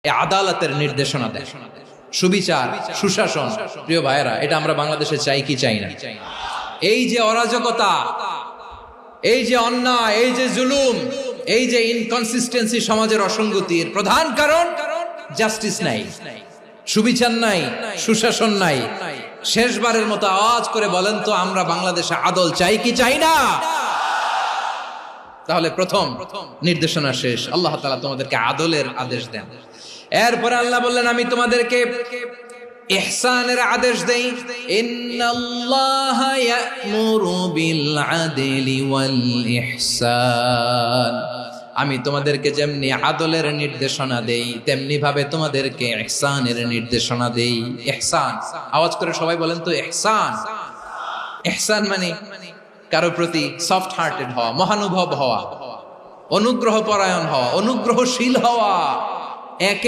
এই আদালতের নির্দেশনা দেয়, সুবিচার, সুশাসন। প্রিয় ভাইয়েরা, এটা আমরা বাংলাদেশে চাই কি চাই না? এই যে অরাজকতা, এই যে অন্যায়, এই যে জুলুম, এই যে ইনকনসিস্টেন্সি, সমাজের অসঙ্গতির প্রধান কারণ জাস্টিস নাই, সুবিচার নাই, সুশাসন নাই। শেষবারের মতো আওয়াজ করে বলেন তো, আমরা বাংলাদেশে আদল চাই কি চাই না? তাহলে প্রথম নির্দেশনা শেষ, আল্লাহ তাআলা তোমাদেরকে আদলের আদেশ দেন। এরপরে আল্লাহ বললেন, আমি তোমাদেরকে ইহসানের আদেশ দেই। ইন্নাল্লাহা ইয়া'মুরু বিল আদলি ওয়াল ইহসান। আমি তোমাদেরকে যেমনি আদলের নির্দেশনা দেই, তেমনি ভাবে তোমাদেরকে ইহসানের নির্দেশনা দেই। ইহসান, আওয়াজ করে সবাই বলেন তো ইহসান। ইহসান মানে কারো প্রতি সফট হার্টেড হওয়া, মহানুভব হওয়া, অনুগ্রহ পরায়ণ হওয়া, অনুগ্রহশীল হওয়া। একে